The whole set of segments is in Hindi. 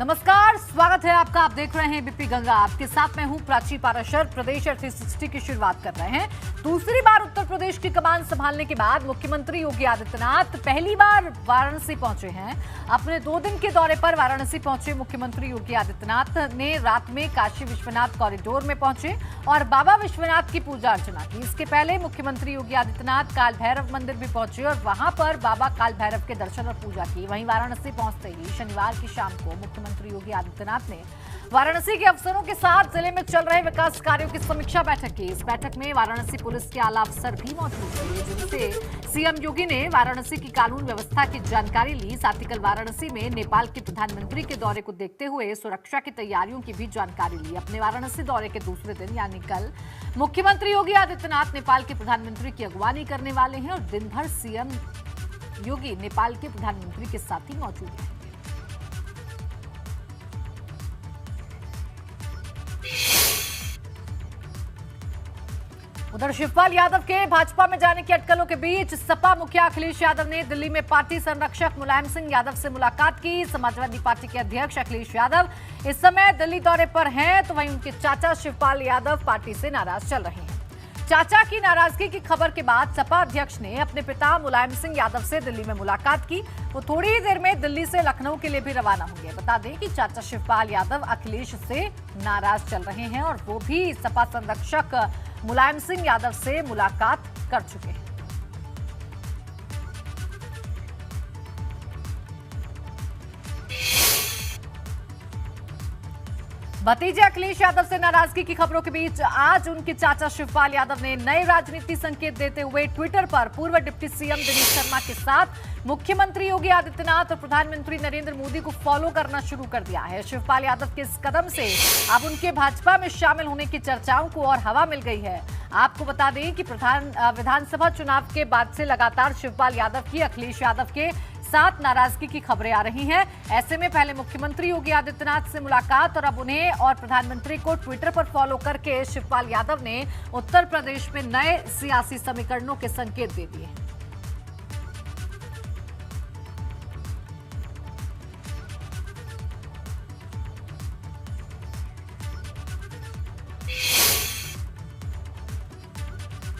नमस्कार, स्वागत है आपका। आप देख रहे हैं एबीपी गंगा। आपके साथ मैं हूं प्राची पाराशर। प्रदेश 360 की शुरुआत कर रहे हैं। दूसरी बार उत्तर प्रदेश की कमान संभालने के बाद मुख्यमंत्री योगी आदित्यनाथ पहली बार वाराणसी पहुंचे हैं। अपने 2 दिन के दौरे पर वाराणसी पहुंचे मुख्यमंत्री योगी आदित्यनाथ ने रात में काशी विश्वनाथ कॉरिडोर में पहुंचे और बाबा विश्वनाथ की पूजा अर्चना की। इसके पहले मुख्यमंत्री योगी आदित्यनाथ काल भैरव मंदिर भी पहुंचे और वहां पर बाबा काल भैरव के दर्शन और पूजा की। वहीं वाराणसी पहुंचते ही शनिवार की शाम को मुख्यमंत्री योगी आदित्यनाथ ने वाराणसी के अफसरों के साथ जिले में चल रहे विकास कार्यों की समीक्षा बैठक की। इस बैठक में वाराणसी पुलिस के आला अफसर भी मौजूद थे, जिनसे सीएम योगी ने वाराणसी की कानून व्यवस्था की जानकारी ली। साथ ही कल वाराणसी में नेपाल के प्रधानमंत्री के दौरे को देखते हुए सुरक्षा की तैयारियों की भी जानकारी ली। अपने वाराणसी दौरे के दूसरे दिन यानी कल मुख्यमंत्री योगी आदित्यनाथ नेपाल के प्रधानमंत्री की अगवानी करने वाले हैं और दिन भर सीएम योगी नेपाल के प्रधानमंत्री के साथ ही मौजूद हैं। उधर शिवपाल यादव के भाजपा में जाने की अटकलों के बीच सपा मुखिया अखिलेश यादव ने दिल्ली में पार्टी संरक्षक मुलायम सिंह यादव से मुलाकात की। समाजवादी पार्टी के अध्यक्ष अखिलेश यादव इस समय दिल्ली दौरे पर हैं, तो वहीं उनके चाचा शिवपाल यादव पार्टी से नाराज चल रहे हैं। चाचा की नाराजगी की खबर के बाद सपा अध्यक्ष ने अपने पिता मुलायम सिंह यादव से दिल्ली में मुलाकात की। वो थोड़ी ही देर में दिल्ली से लखनऊ के लिए भी रवाना होंगे। बता दें कि चाचा शिवपाल यादव अखिलेश से नाराज चल रहे हैं और वो भी सपा संरक्षक मुलायम सिंह यादव से मुलाकात कर चुके हैं। भतीजे अखिलेश यादव से नाराजगी की खबरों के बीच आज उनके चाचा शिवपाल यादव ने नए राजनीति संकेत देते हुए ट्विटर पर पूर्व डिप्टी सीएम दिनेश शर्मा के साथ मुख्यमंत्री योगी आदित्यनाथ और प्रधानमंत्री नरेंद्र मोदी को फॉलो करना शुरू कर दिया है। शिवपाल यादव के इस कदम से अब उनके भाजपा में शामिल होने की चर्चाओं को और हवा मिल गई है। आपको बता दें कि विधानसभा चुनाव के बाद से लगातार शिवपाल यादव की अखिलेश यादव के साथ नाराजगी की खबरें आ रही हैं। ऐसे में पहले मुख्यमंत्री योगी आदित्यनाथ से मुलाकात और अब उन्हें और प्रधानमंत्री को ट्विटर पर फॉलो करके शिवपाल यादव ने उत्तर प्रदेश में नए सियासी समीकरणों के संकेत दे दिए।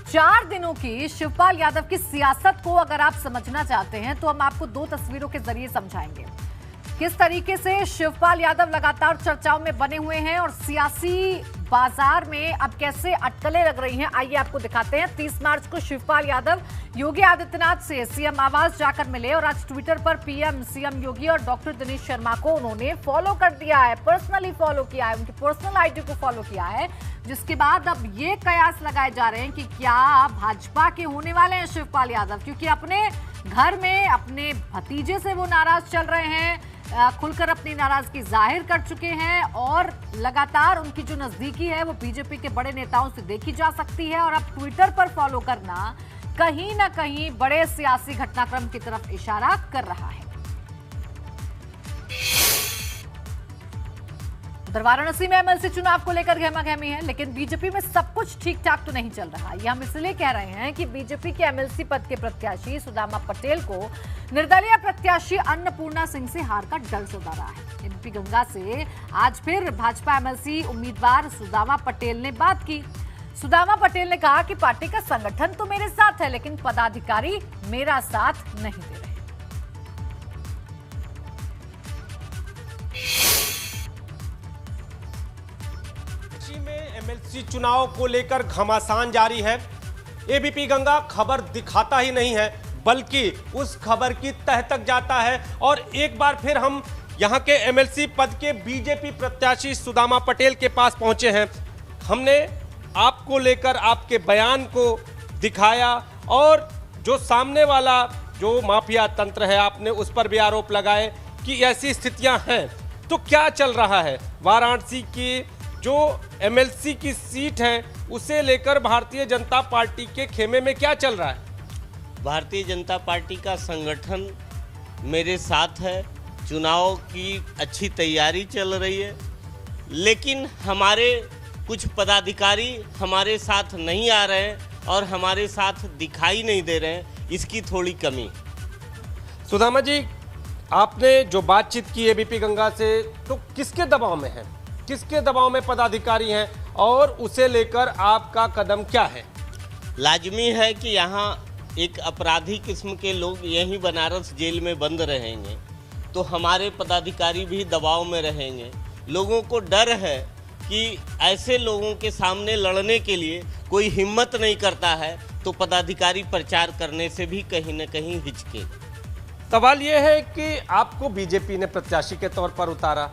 चार दिनों की शिवपाल यादव की सियासत को अगर आप समझना चाहते हैं तो हम आपको 2 तस्वीरों के जरिए समझाएंगे किस तरीके से शिवपाल यादव लगातार चर्चाओं में बने हुए हैं और सियासी बाजार में अब कैसे अटकलें लग रही हैं। आइए आपको दिखाते हैं। 30 मार्च को शिवपाल यादव योगी आदित्यनाथ से सीएम आवास जाकर मिले और आज ट्विटर पर पीएम सीएम योगी और डॉक्टर दिनेश शर्मा को उन्होंने फॉलो कर दिया है, पर्सनली फॉलो किया है, उनकी पर्सनल आईडी को फॉलो किया है, जिसके बाद अब ये कयास लगाए जा रहे हैं कि क्या भाजपा के होने वाले हैं शिवपाल यादव, क्योंकि अपने घर में अपने भतीजे से वो नाराज चल रहे हैं, खुलकर अपनी नाराजगी जाहिर कर चुके हैं और लगातार उनकी जो नजदीकी है वो बीजेपी के बड़े नेताओं से देखी जा सकती है और अब ट्विटर पर फॉलो करना कहीं ना कहीं बड़े सियासी घटनाक्रम की तरफ इशारा कर रहा है। उधर वाराणसी में एमएलसी चुनाव को लेकर गहमागहमी है, लेकिन बीजेपी में सब कुछ ठीक ठाक तो नहीं चल रहा। ये हम इसलिए कह रहे हैं कि बीजेपी के एमएलसी पद के प्रत्याशी सुदामा पटेल को निर्दलीय प्रत्याशी अन्नपूर्णा सिंह से हार का डर सता रहा है। एबीपी गंगा से आज फिर भाजपा एमएलसी उम्मीदवार सुदामा पटेल ने बात की। सुदामा पटेल ने कहा कि पार्टी का संगठन तो मेरे साथ है, लेकिन पदाधिकारी मेरा साथ नहीं दे रहे। में एमएलसी चुनाव को लेकर घमासान जारी है। एबीपी गंगा खबर दिखाता ही नहीं है बल्कि उस खबर की तह तक जाता है और एक बार फिर हम यहां के एमएलसी पद के बीजेपी प्रत्याशी सुदामा पटेल के पास पहुंचे हैं। हमने आपको लेकर आपके बयान को दिखाया और जो सामने वाला जो माफिया तंत्र है आपने उस पर भी आरोप लगाए कि ऐसी स्थितियां हैं। तो क्या चल रहा है वाराणसी की जो एमएलसी की सीट है उसे लेकर भारतीय जनता पार्टी के खेमे में क्या चल रहा है? भारतीय जनता पार्टी का संगठन मेरे साथ है, चुनाव की अच्छी तैयारी चल रही है, लेकिन हमारे कुछ पदाधिकारी हमारे साथ नहीं आ रहे हैं और हमारे साथ दिखाई नहीं दे रहे हैं, इसकी थोड़ी कमी। सुदामा जी, आपने जो बातचीत की एबीपी गंगा से, तो किसके दबाव में है, किसके दबाव में पदाधिकारी हैं और उसे लेकर आपका कदम क्या है? लाजमी है कि यहाँ एक अपराधी किस्म के लोग यहीं बनारस जेल में बंद रहेंगे तो हमारे पदाधिकारी भी दबाव में रहेंगे। लोगों को डर है कि ऐसे लोगों के सामने लड़ने के लिए कोई हिम्मत नहीं करता है तो पदाधिकारी प्रचार करने से भी कहीं न कहीं हिचके। सवाल यह है कि आपको बीजेपी ने प्रत्याशी के तौर पर उतारा,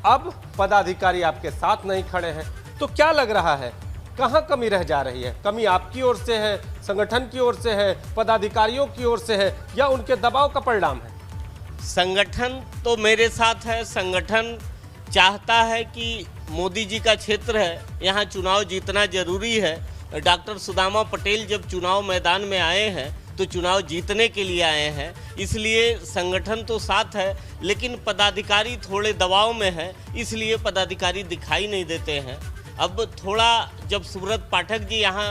अब पदाधिकारी आपके साथ नहीं खड़े हैं, तो क्या लग रहा है कहां कमी रह जा रही है? कमी आपकी ओर से है, संगठन की ओर से है, पदाधिकारियों की ओर से है, या उनके दबाव का परिणाम है? संगठन तो मेरे साथ है। संगठन चाहता है कि मोदी जी का क्षेत्र है, यहाँ चुनाव जीतना जरूरी है। डॉक्टर सुदामा पटेल जब चुनाव मैदान में आए हैं तो चुनाव जीतने के लिए आए हैं, इसलिए संगठन तो साथ है, लेकिन पदाधिकारी थोड़े दबाव में है, इसलिए पदाधिकारी दिखाई नहीं देते हैं। अब थोड़ा जब सुब्रत पाठक जी यहाँ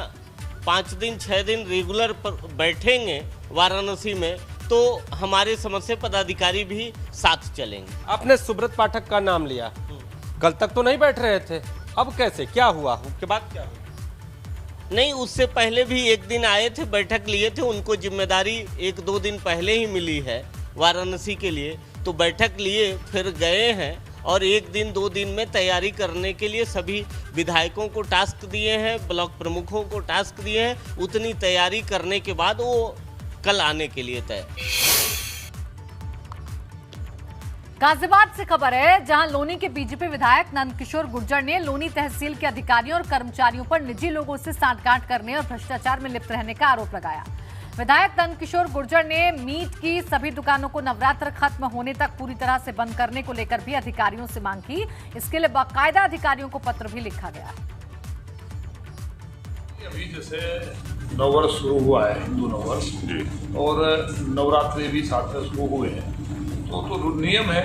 5 दिन 6 दिन रेगुलर पर बैठेंगे वाराणसी में तो हमारे समझ से पदाधिकारी भी साथ चलेंगे। आपने सुब्रत पाठक का नाम लिया, कल तक तो नहीं बैठ रहे थे, अब कैसे, क्या हुआ, उसके बाद क्या हुआ? नहीं, उससे पहले भी एक दिन आए थे, बैठक लिए थे, उनको जिम्मेदारी 1-2 दिन पहले ही मिली है वाराणसी के लिए, तो बैठक लिए फिर गए हैं और 1 दिन 2 दिन में तैयारी करने के लिए सभी विधायकों को टास्क दिए हैं, ब्लॉक प्रमुखों को टास्क दिए हैं। उतनी तैयारी करने के बाद वो कल आने के लिए तय। गाजियाबाद से खबर है, जहां लोनी के बीजेपी विधायक नंदकिशोर गुर्जर ने लोनी तहसील के अधिकारियों और कर्मचारियों पर निजी लोगों से सांठगांठ करने और भ्रष्टाचार में लिप्त रहने का आरोप लगाया। विधायक नंदकिशोर गुर्जर ने मीट की सभी दुकानों को नवरात्र खत्म होने तक पूरी तरह से बंद करने को लेकर भी अधिकारियों से मांग की। इसके लिए बाकायदा अधिकारियों को पत्र भी लिखा गया। अभी जैसे नववर्ष शुरू हुआ है, हिंदू नववर्ष, और नवरात्रि भी साथ में शुरू हुए हैं, तो नियम है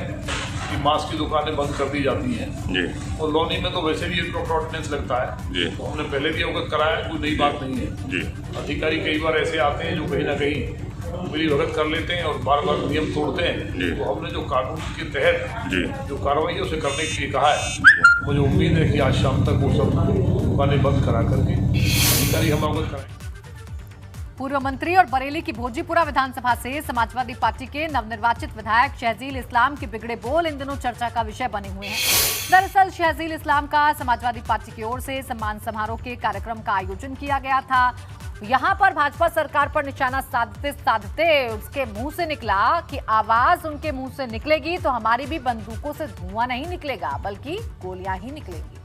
कि मास्क की दुकानें बंद कर दी जाती हैं जी। और लोनी में तो वैसे भी एक ऑर्डिनेंस लगता है जी। तो हमने पहले भी अवगत कराया, कोई नई बात नहीं है जी। अधिकारी कई बार ऐसे आते हैं जो कहीं ना कहीं मिली भगत कर लेते हैं और बार बार नियम तोड़ते हैं, तो हमने जो कानून के तहत जो कार्रवाई है उसे करने के लिए कहा है। मुझे उम्मीद है कि आज शाम तक वो सब दुकानें बंद करा करके अधिकारी हम अवगत कराएंगे। पूर्व मंत्री और बरेली की भोजीपुरा विधानसभा से समाजवादी पार्टी के नवनिर्वाचित विधायक शहजील इस्लाम के बिगड़े बोल इन दिनों चर्चा का विषय बने हुए हैं। दरअसल शहजील इस्लाम का समाजवादी पार्टी की ओर से सम्मान समारोह के कार्यक्रम का आयोजन किया गया था। यहां पर भाजपा सरकार पर निशाना साधते साधते उसके मुंह से निकला कि आवाज उनके मुंह से निकलेगी तो हमारी भी बंदूकों से धुआं नहीं निकलेगा बल्कि गोलियां ही निकलेंगी।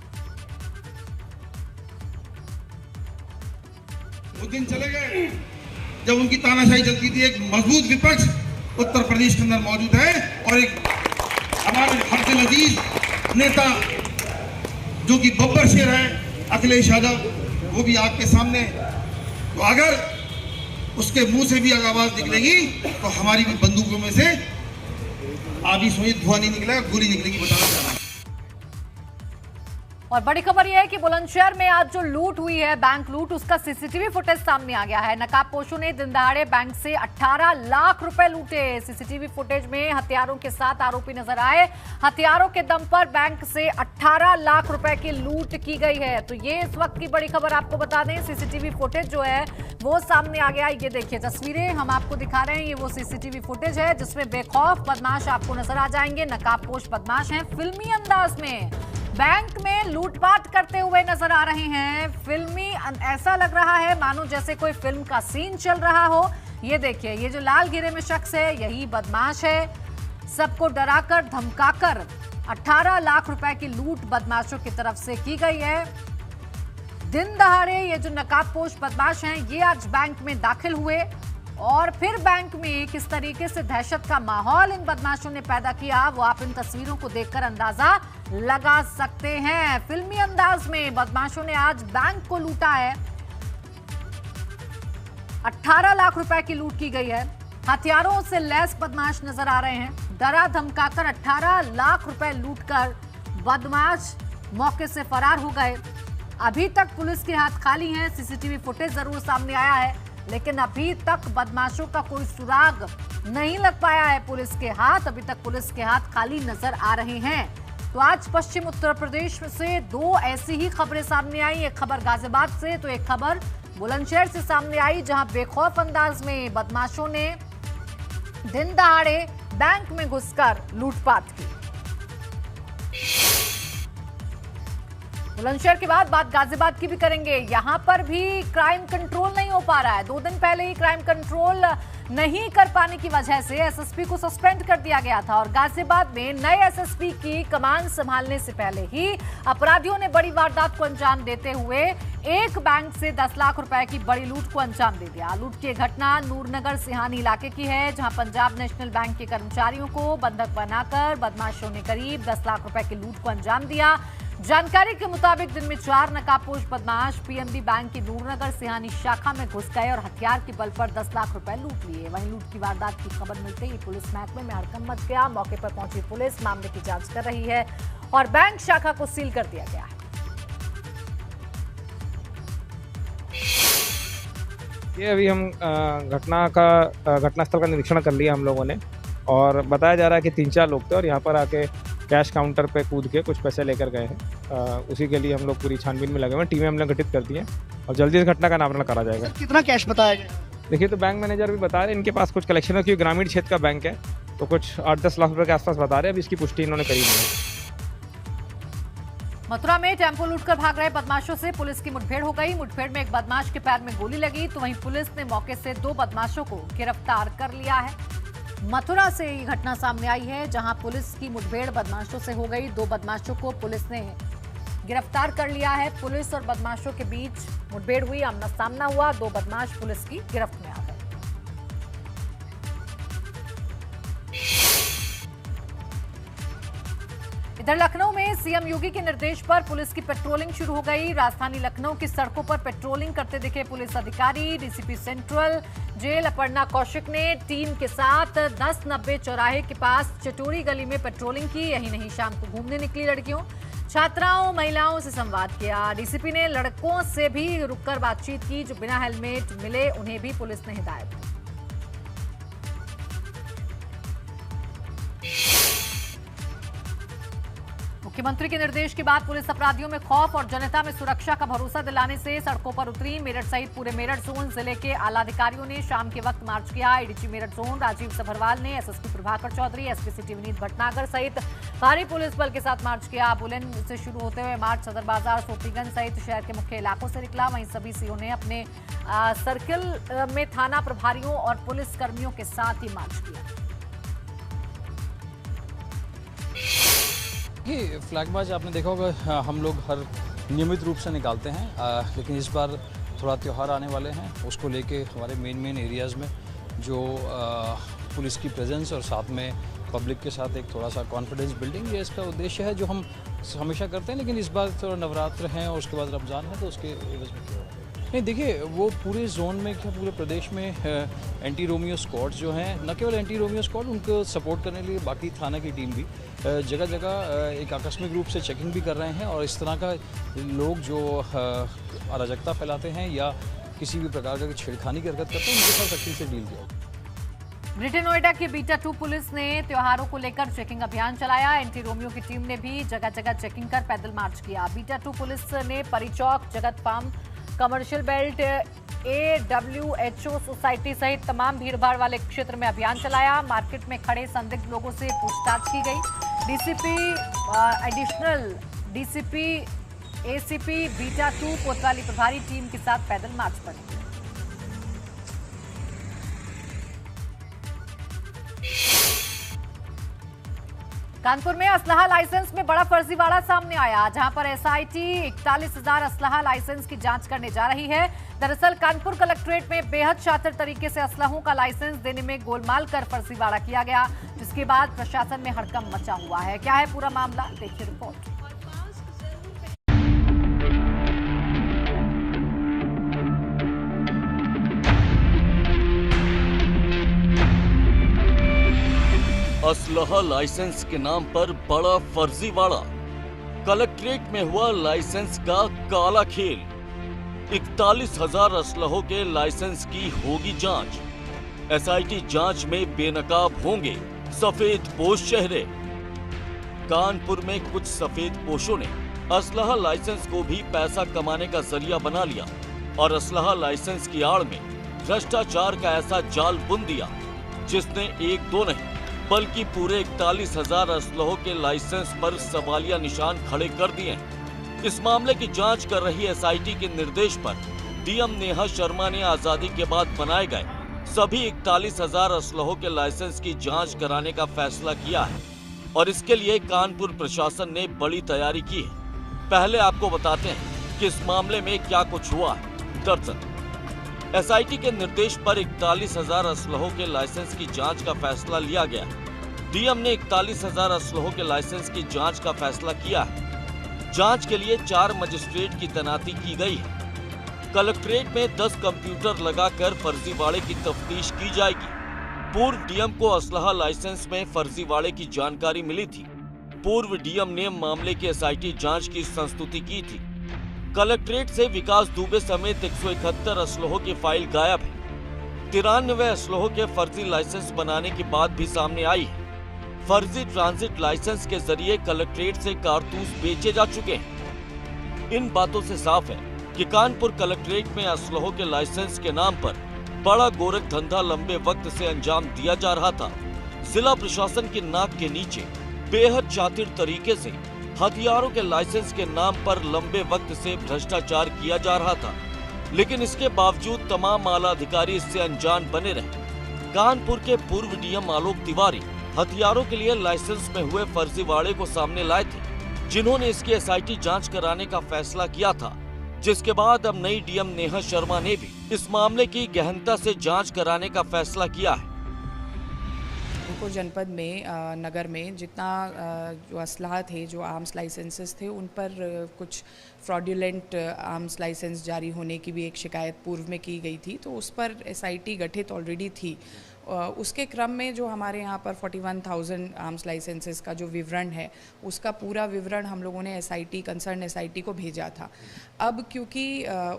वो दिन चले गए जब उनकी तानाशाही चलती थी। एक मजबूत विपक्ष उत्तर प्रदेश के अंदर मौजूद है और एक हमारे हर्ष अजीज नेता जो कि बब्बर शेर है अखिलेश यादव, वो भी आपके सामने, तो अगर उसके मुंह से भी अगर आवाज निकलेगी तो हमारी भी बंदूकों में से आधी सोई धुआं नहीं निकलेगा, गोली निकलेगी, बताना चाह रहा हूं। और बड़ी खबर यह है कि बुलंदशहर में आज जो लूट हुई है, बैंक लूट, उसका सीसीटीवी फुटेज सामने आ गया है। नकाबपोशों ने दिन दहाड़े बैंक से 18 लाख रुपए लूटे। सीसीटीवी फुटेज में हथियारों के साथ आरोपी नजर आए। हथियारों के दम पर बैंक से 18 लाख रुपए की लूट की गई है। तो ये इस वक्त की बड़ी खबर आपको बता दें। सीसीटीवी फुटेज जो है वो सामने आ गया। ये देखिए तस्वीरें हम आपको दिखा रहे हैं, ये वो सीसीटीवी फुटेज है जिसमें बेखौफ बदमाश आपको नजर आ जाएंगे। नकाबपोश बदमाश हैं, फिल्मी अंदाज में बैंक में लूटपाट करते हुए नजर आ रहे हैं। फिल्मी ऐसा लग रहा है मानो जैसे कोई फिल्म का सीन चल रहा हो। ये देखिए, ये जो लाल घेरे में शख्स है यही बदमाश है। सबको डराकर धमकाकर 18 लाख रुपए की लूट बदमाशों की तरफ से की गई है। दिन दहाड़े ये जो नकाबपोश बदमाश हैं ये आज बैंक में दाखिल हुए और फिर बैंक में किस तरीके से दहशत का माहौल इन बदमाशों ने पैदा किया वो आप इन तस्वीरों को देखकर अंदाजा लगा सकते हैं। फिल्मी अंदाज में बदमाशों ने आज बैंक को लूटा है। 18 लाख रुपए की लूट की गई है। हथियारों से लैस बदमाश नजर आ रहे हैं। डरा धमकाकर 18 लाख रुपए लूटकर बदमाश मौके से फरार हो गए। अभी तक पुलिस के हाथ खाली हैं। सीसीटीवी फुटेज जरूर सामने आया है लेकिन अभी तक बदमाशों का कोई सुराग नहीं लग पाया है पुलिस के हाथ। अभी तक पुलिस के हाथ खाली नजर आ रहे हैं। तो आज पश्चिम उत्तर प्रदेश से दो ऐसी ही खबरें सामने आई। एक खबर गाजियाबाद से तो एक खबर बुलंदशहर से सामने आई, जहां बेखौफ अंदाज में बदमाशों ने दिन दहाड़े बैंक में घुसकर लूटपाट की। बुलंदशहर के बाद बात गाजियाबाद की भी करेंगे। यहां पर भी क्राइम कंट्रोल नहीं हो पा रहा है। 2 दिन पहले ही क्राइम कंट्रोल नहीं कर पाने की वजह से एसएसपी को सस्पेंड कर दिया गया था और गाजियाबाद में नए एसएसपी की कमान संभालने से पहले ही अपराधियों ने बड़ी वारदात को अंजाम देते हुए एक बैंक से 10 लाख रुपए की बड़ी लूट को अंजाम दे दिया। लूट की घटना नूरनगर सिहानी इलाके की है, जहां पंजाब नेशनल बैंक के कर्मचारियों को बंधक बनाकर बदमाशों ने करीब 10 लाख रुपए की लूट को अंजाम दिया। जानकारी के मुताबिक दिन में 4 नकाबपोश बदमाश पीएनबी बैंक की नूरनगर सिहानी शाखा में घुस गए और हथियार के बल पर 10 लाख रुपए लूट लिए। वहीं लूट की वारदात की खबर मिलते ही पुलिस महकमे में हड़कंप मच गया। मौके पर पहुंची पुलिस मामले की जांच कर रही है और बैंक शाखा को सील कर दिया गया है। ये अभी हम घटनास्थल का निरीक्षण कर लिया हम लोगों ने और बताया जा रहा है कि 3-4 लोग थे और यहाँ पर आके कैश काउंटर पे कूद के कुछ पैसे लेकर गए हैं। उसी के लिए हम लोग पूरी छानबीन में लगे हुए हैं। टीमें हमने गठित कर दी हैं और जल्दी इस घटना का नामकरण करा जाएगा। कितना कैश बताया गया? देखिए, तो बैंक मैनेजर भी बता रहे हैं इनके पास कुछ कलेक्शन है, क्योंकि ग्रामीण क्षेत्र का बैंक है, तो कुछ 8-10 लाख रुपए के आसपास बता रहे हैं। अभी इसकी पुष्टि इन्होंने करी नहीं है। मथुरा में टेंपो लूटकर भाग रहे बदमाशों से पुलिस की मुठभेड़ हो गई। मुठभेड़ में एक बदमाश के पैर में गोली लगी, तो वहीं पुलिस ने मौके से 2 बदमाशों को गिरफ्तार कर लिया है। मथुरा से ये घटना सामने आई है, जहां पुलिस की मुठभेड़ बदमाशों से हो गई। 2 बदमाशों को पुलिस ने गिरफ्तार कर लिया है। पुलिस और बदमाशों के बीच मुठभेड़ हुई, आमना सामना हुआ। 2 बदमाश पुलिस की गिरफ्त में आ गए। इधर लखनऊ में सीएम योगी के निर्देश पर पुलिस की पेट्रोलिंग शुरू हो गई। राजधानी लखनऊ की सड़कों पर पेट्रोलिंग करते दिखे पुलिस अधिकारी। DCP central jail Aparna Kaushik ने टीम के साथ 10-90 चौराहे के पास चटोरी गली में पेट्रोलिंग की। यही नहीं, शाम को घूमने निकली लड़कियों, छात्राओं, महिलाओं से संवाद किया। डीसीपी ने लड़कों से भी रुककर बातचीत की। जो बिना हेलमेट मिले उन्हें भी पुलिस ने हिदायत दी। मुख्यमंत्री के निर्देश के बाद पुलिस अपराधियों में खौफ और जनता में सुरक्षा का भरोसा दिलाने से सड़कों पर उतरी। मेरठ सहित पूरे मेरठ जोन जिले के आला अधिकारियों ने शाम के वक्त मार्च किया। एडीजी मेरठ जोन राजीव सभरवाल ने SSP Prabhakar Chaudhary, SP city Vineet Bhatnagar सहित भारी पुलिस बल के साथ मार्च किया। बुलेन से शुरू होते हुए मार्च सदर बाजार, सोपीगंज सहित शहर के मुख्य इलाकों से निकला। वहीं सभी सीओ ने अपने सर्किल में थाना प्रभारियों और पुलिस कर्मियों के साथ ही मार्च किया। ये फ्लैग मार्च आपने देखा होगा, हम लोग हर नियमित रूप से निकालते हैं, लेकिन इस बार थोड़ा त्यौहार आने वाले हैं, उसको लेके हमारे मेन एरियाज़ में जो पुलिस की प्रेजेंस और साथ में पब्लिक के साथ एक थोड़ा सा कॉन्फिडेंस बिल्डिंग, ये इसका उद्देश्य है जो हम हमेशा करते हैं। लेकिन इस बार थोड़ा नवरात्र हैं और उसके बाद रमज़ान है, तो उसके एवज में नहीं, देखिए वो पूरे जोन में क्या पूरे प्रदेश में एंटी रोमियो स्क्वाड जो हैं, न केवल एंटी रोमियो स्क्वाड, उनको सपोर्ट करने के लिए बाकी थाना की टीम भी जगह जगह एक आकस्मिक रूप से चेकिंग भी कर रहे हैं और इस तरह का लोग जो अराजकता फैलाते हैं या किसी भी प्रकार का छेड़खानी की हरकत करते हैं, उनके साथ सख्ती से डील किया। ग्रेटर नोएडा की बीटा 2 पुलिस ने त्योहारों को लेकर चेकिंग अभियान चलाया। एंटी रोमियो की टीम ने भी जगह जगह चेकिंग कर पैदल मार्च किया। बीटा 2 पुलिस ने Pari Chowk, Jagat farm, commercial belt, AWHO society सहित तमाम भीड़भाड़ वाले क्षेत्र में अभियान चलाया। मार्केट में खड़े संदिग्ध लोगों से पूछताछ की गई। DCP, additional DCP, ACP beta 2 कोतवाली प्रभारी टीम के साथ पैदल मार्च पर निकले। कानपुर में असलहा लाइसेंस में बड़ा फर्जीवाड़ा सामने आया, जहां पर एसआईटी 41,000 असलहा लाइसेंस की जांच करने जा रही है। दरअसल कानपुर कलेक्ट्रेट में बेहद शातिर तरीके से असलहों का लाइसेंस देने में गोलमाल कर फर्जीवाड़ा किया गया, जिसके बाद प्रशासन में हड़कंप मचा हुआ है। क्या है पूरा मामला, देखिए रिपोर्ट। असलहा लाइसेंस के नाम पर बड़ा फर्जीवाड़ा, कलेक्ट्रेट में हुआ लाइसेंस का काला खेल। 41,000 असलहों के लाइसेंस की होगी जांच। एसआईटी जांच में बेनकाब होंगे सफेद पोश चेहरे। कानपुर में कुछ सफेद पोशों ने असलहा लाइसेंस को भी पैसा कमाने का जरिया बना लिया और असलहा लाइसेंस की आड़ में भ्रष्टाचार का ऐसा जाल बुन दिया जिसने एक दो नहीं बल्कि पूरे 41,000 असलहों के लाइसेंस पर सवालिया निशान खड़े कर दिए। इस मामले की जांच कर रही एसआईटी के निर्देश पर डीएम नेहा शर्मा ने आजादी के बाद बनाए गए सभी 41,000 असलहों के लाइसेंस की जांच कराने का फैसला किया है और इसके लिए कानपुर प्रशासन ने बड़ी तैयारी की है। पहले आपको बताते हैं कि इस मामले में क्या कुछ हुआ है। दरअसल एसआईटी के निर्देश पर 41,000 असलहों के लाइसेंस की जांच का फैसला लिया गया। डीएम ने 41,000 असलहों के लाइसेंस की जांच का फैसला किया है। जांच के लिए 4 मजिस्ट्रेट की तैनाती की गई है। कलेक्ट्रेट में 10 कंप्यूटर लगाकर फर्जीवाड़े की तफ्तीश की जाएगी। पूर्व डीएम को असलहा लाइसेंस में फर्जीवाड़े की जानकारी मिली थी। पूर्व डीएम ने मामले की एसआईटी जांच की संस्तुति की थी। कलेक्ट्रेट से विकास दुबे समेत 171 असलहों की फाइल गायब है। 93 असलहों के फर्जी लाइसेंस बनाने की बात भी सामने आई है। फर्जी ट्रांजिट लाइसेंस के जरिए कलेक्ट्रेट से कारतूस बेचे जा चुके हैं। इन बातों से साफ है कि कानपुर कलेक्ट्रेट में असलहों के लाइसेंस के नाम पर बड़ा गोरख धंधा लंबे वक्त से अंजाम दिया जा रहा था। जिला प्रशासन की नाक के नीचे बेहद शातिर तरीके से हथियारों के लाइसेंस के नाम पर लंबे वक्त से भ्रष्टाचार किया जा रहा था, लेकिन इसके बावजूद तमाम आला अधिकारी इससे अनजान बने रहे। कानपुर के पूर्व डीएम आलोक तिवारी हथियारों के लिए लाइसेंस में हुए फर्जीवाड़े को सामने लाए थे, जिन्होंने इसकी एसआईटी जांच कराने का फैसला किया था, जिसके बाद अब नई डीएम नेहा शर्मा ने भी इस मामले की गहनता से जांच कराने का फैसला किया है। कानपुर जनपद में नगर में जितना जो असलहा थे, जो आर्म्स लाइसेंसेस थे, उन पर कुछ फ्रॉडुलेंट आर्म्स लाइसेंस जारी होने की भी एक शिकायत पूर्व में की गई थी, तो उस पर एसआईटी गठित ऑलरेडी थी। उसके क्रम में जो हमारे यहाँ पर 41,000 आर्म्स लाइसेंसेस का जो विवरण है, उसका पूरा विवरण हम लोगों ने एसआईटी, कंसर्न एसआईटी को भेजा था। अब क्योंकि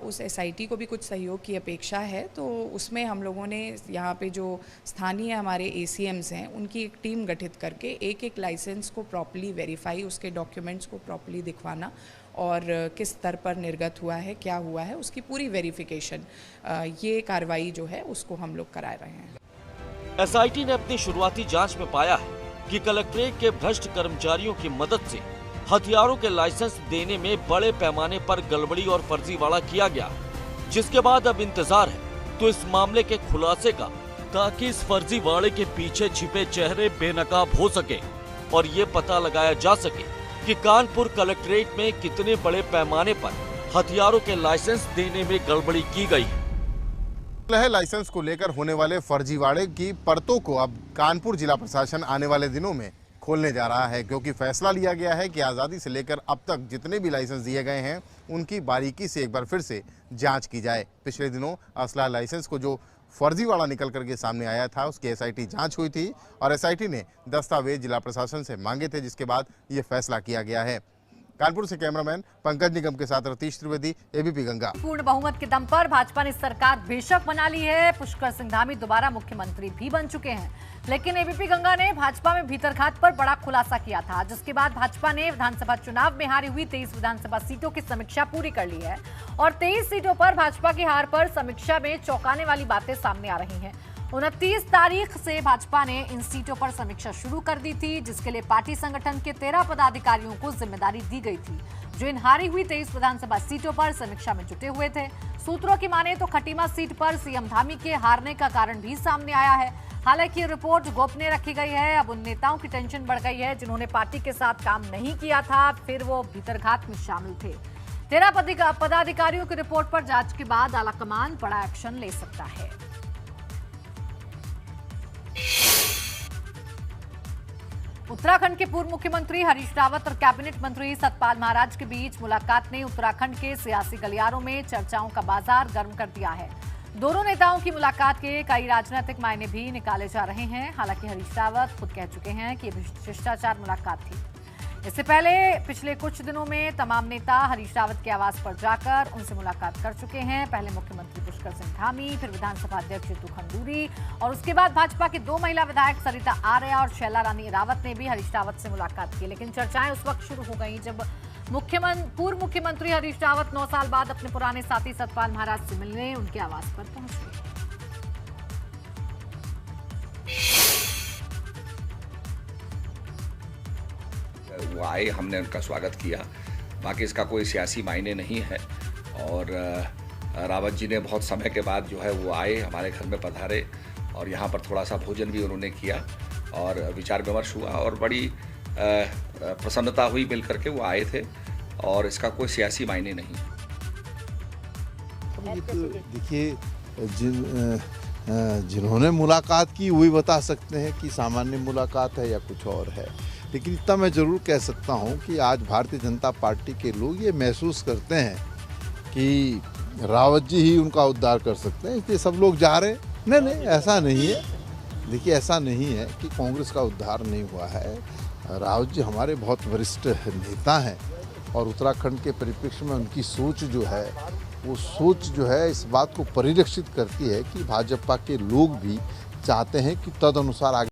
उस एसआईटी को भी कुछ सहयोग की अपेक्षा है, तो उसमें हम लोगों ने यहाँ पे जो स्थानीय हमारे एसीएम्स हैं, उनकी एक टीम गठित करके एक एक लाइसेंस को प्रॉपर्ली वेरीफाई, उसके डॉक्यूमेंट्स को प्रॉपर्ली दिखवाना और किस स्तर पर निर्गत हुआ है, क्या हुआ है, उसकी पूरी वेरिफिकेशन, ये कार्रवाई जो है उसको हम लोग करा रहे हैं। एसआईटी ने अपनी शुरुआती जांच में पाया है कि कलेक्ट्रेट के भ्रष्ट कर्मचारियों की मदद से हथियारों के लाइसेंस देने में बड़े पैमाने पर गड़बड़ी और फर्जीवाड़ा किया गया, जिसके बाद अब इंतजार है तो इस मामले के खुलासे का, ताकि इस फर्जीवाड़े के पीछे छिपे चेहरे बेनकाब हो सके और ये पता लगाया जा सके कि कानपुर कलेक्ट्रेट में कितने बड़े पैमाने पर हथियारों के लाइसेंस देने में गड़बड़ी की गई है। लाइसेंस को लेकर होने वाले फर्जीवाड़े की परतों को अब कानपुर जिला प्रशासन आने वाले दिनों में खोलने जा रहा है, क्योंकि फैसला लिया गया है कि आज़ादी से लेकर अब तक जितने भी लाइसेंस दिए गए हैं उनकी बारीकी से एक बार फिर से जांच की जाए। पिछले दिनों असला लाइसेंस को जो फर्जीवाड़ा निकल करके सामने आया था, उसकी एसआईटी जांच हुई थी और एसआईटी ने दस्तावेज जिला प्रशासन से मांगे थे, जिसके बाद ये फैसला किया गया है। कानपुर से कैमरामैन पंकज निगम के साथ रतीश त्रिवेदी, एबीपी गंगा। पूर्ण बहुमत के दम पर भाजपा ने सरकार बेशक बना ली है। पुष्कर सिंह धामी दोबारा मुख्यमंत्री भी बन चुके हैं, लेकिन एबीपी गंगा ने भाजपा में भीतरघात पर बड़ा खुलासा किया था, जिसके बाद भाजपा ने विधानसभा चुनाव में हारी हुई 23 विधानसभा सीटों की समीक्षा पूरी कर ली है और 23 सीटों पर भाजपा की हार पर समीक्षा में चौंकाने वाली बातें सामने आ रही हैं। 29 तारीख से भाजपा ने इन सीटों पर समीक्षा शुरू कर दी थी, जिसके लिए पार्टी संगठन के 13 पदाधिकारियों को जिम्मेदारी दी गई थी, जो इन हारी हुई 23 विधानसभा सीटों पर समीक्षा में जुटे हुए थे। सूत्रों की माने तो खटीमा सीट पर सीएम धामी के हारने का कारण भी सामने आया है। हालांकि ये रिपोर्ट गोपनीय रखी गई है। अब उन नेताओं की टेंशन बढ़ गई है जिन्होंने पार्टी के साथ काम नहीं किया था, फिर वो भीतरघात में शामिल थे। 13 पदाधिकारियों की रिपोर्ट पर जांच के बाद आलाकमान बड़ा एक्शन ले सकता है। उत्तराखंड के पूर्व मुख्यमंत्री हरीश रावत और कैबिनेट मंत्री सतपाल महाराज के बीच मुलाकात ने उत्तराखंड के सियासी गलियारों में चर्चाओं का बाजार गर्म कर दिया है। दोनों नेताओं की मुलाकात के कई राजनीतिक मायने भी निकाले जा रहे हैं। हालांकि हरीश रावत खुद कह चुके हैं कि ये शिष्टाचार मुलाकात थी। इससे पहले पिछले कुछ दिनों में तमाम नेता हरीश रावत के आवास पर जाकर उनसे मुलाकात कर चुके हैं। पहले मुख्यमंत्री पुष्कर सिंह धामी, फिर विधानसभा अध्यक्ष रितु खंडूरी और उसके बाद भाजपा की 2 महिला विधायक सरिता आर्या और शैला रानी रावत ने भी हरीश रावत से मुलाकात की। लेकिन चर्चाएं उस वक्त शुरू हो गई जब पूर्व मुख्यमंत्री हरीश रावत 9 साल बाद अपने पुराने साथी सतपाल महाराज से मिलने उनके आवास पर पहुंचे। वो आए, हमने उनका स्वागत किया। बाकी इसका कोई सियासी मायने नहीं है और रावत जी ने बहुत समय के बाद जो है वो आए, हमारे घर में पधारे और यहाँ पर थोड़ा सा भोजन भी उन्होंने किया और विचार विमर्श हुआ और बड़ी प्रसन्नता हुई मिल करके वो आए थे और इसका कोई सियासी मायने नहीं। देखिए, जिन्होंने मुलाकात की वही बता सकते हैं कि सामान्य मुलाकात है या कुछ और है, लेकिन इतना मैं ज़रूर कह सकता हूं कि आज भारतीय जनता पार्टी के लोग ये महसूस करते हैं कि रावत जी ही उनका उद्धार कर सकते हैं, इसलिए सब लोग जा रहे हैं। नहीं, ऐसा नहीं है। देखिए, ऐसा नहीं है कि कांग्रेस का उद्धार नहीं हुआ है। रावत जी हमारे बहुत वरिष्ठ नेता हैं और उत्तराखंड के परिप्रेक्ष्य में उनकी सोच जो है वो सोच जो है इस बात को परिलक्षित करती है कि भाजपा के लोग भी चाहते हैं कि तदनुसार आगे